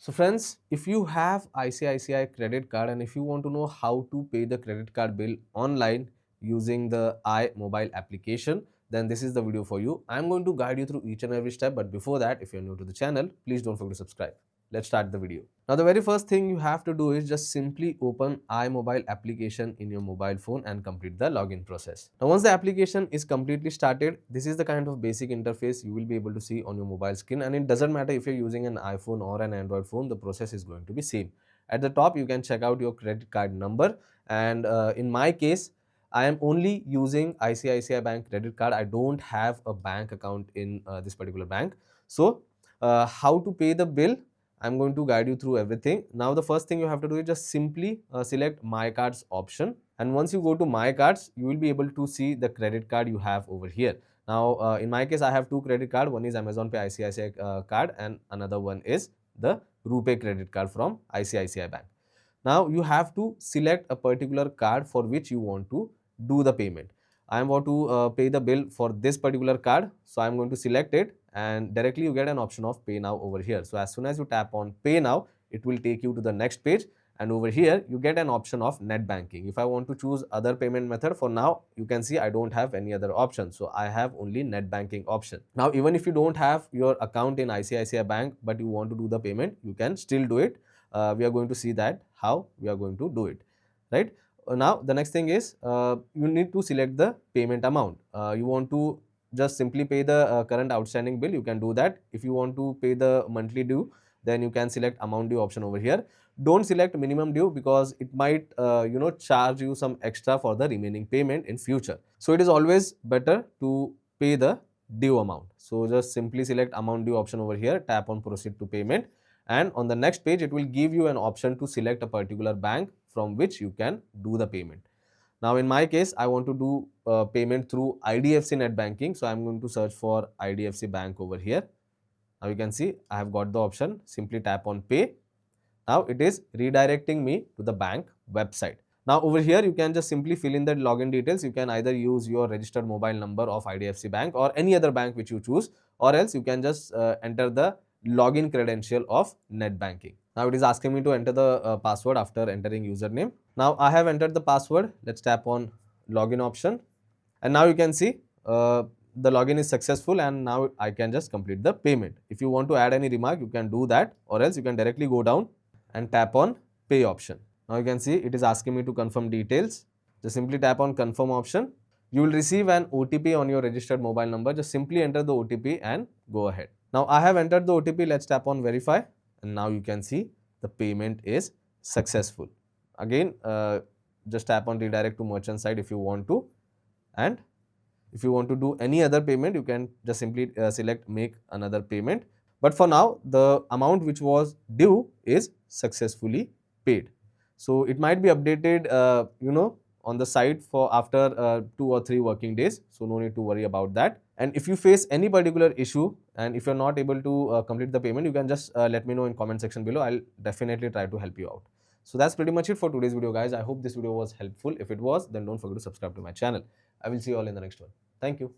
So friends, if you have ICICI credit card and if you want to know how to pay the credit card bill online using the iMobile application, then this is the video for you. I'm going to guide you through each and every step, but before that, if you're new to the channel, please don't forget to subscribe. Let's start the video. Now the very first thing you have to do is just simply open iMobile application in your mobile phone and complete the login process. Now once the application is completely started, this is the kind of basic interface you will be able to see on your mobile screen, and it doesn't matter if you're using an iPhone or an Android phone, the process is going to be same. At the top you can check out your credit card number, and in my case I am only using ICICI Bank credit card. I don't have a bank account in this particular bank. So how to pay the bill, I'm going to guide you through everything. Now the first thing you have to do is just simply select my cards option, and once you go to my cards you will be able to see the credit card you have over here. Now in my case I have two credit card, one is Amazon Pay ICICI card and another one is the RuPay credit card from ICICI Bank. Now you have to select a particular card for which you want to do the payment. I am want to pay the bill for this particular card, so I am going to select it, and directly you get an option of pay now over here. So as soon as you tap on pay now, it will take you to the next page, and over here you get an option of net banking. If I want to choose other payment method, for now you can see I don't have any other option, so I have only net banking option. Now even if you don't have your account in ICICI Bank but you want to do the payment, you can still do it. We are going to see that how we are going to do it, right? Now the next thing is you need to select the payment amount. You want to just simply pay the current outstanding bill, you can do that. If you want to pay the monthly due, then you can select amount due option over here. Don't select minimum due because it might charge you some extra for the remaining payment in future. So it is always better to pay the due amount. So just simply select amount due option over here, tap on proceed to payment, and on the next page it will give you an option to select a particular bank from which you can do the payment. Now in my case I want to do payment through IDFC net banking, so I'm going to search for IDFC bank over here. Now you can see I have got the option, simply tap on pay. Now it is redirecting me to the bank website. Now over here you can just simply fill in the login details. You can either use your registered mobile number of IDFC bank or any other bank which you choose, or else you can just enter the login credential of net banking. Now it is asking me to enter the password after entering username. Now I have entered the password. Let's tap on login option, and now you can see the login is successful, and now I can just complete the payment. If you want to add any remark, you can do that, or else you can directly go down and tap on pay option. Now you can see it is asking me to confirm details. Just simply tap on confirm option. You will receive an OTP on your registered mobile number. Just simply enter the OTP and go ahead. Now I have entered the OTP. Let's tap on verify, and now you can see the payment is successful. Again, just tap on redirect to merchant site if you want to, and if you want to do any other payment, you can just simply select make another payment. But for now, the amount which was due is successfully paid. So it might be updated, on the site for after 2 or 3 working days. So no need to worry about that. And if you face any particular issue and if you're not able to complete the payment, you can just let me know in comment section below. I'll definitely try to help you out. So that's pretty much it for today's video, guys. I hope this video was helpful. If it was, then don't forget to subscribe to my channel. I will see you all in the next one. Thank you.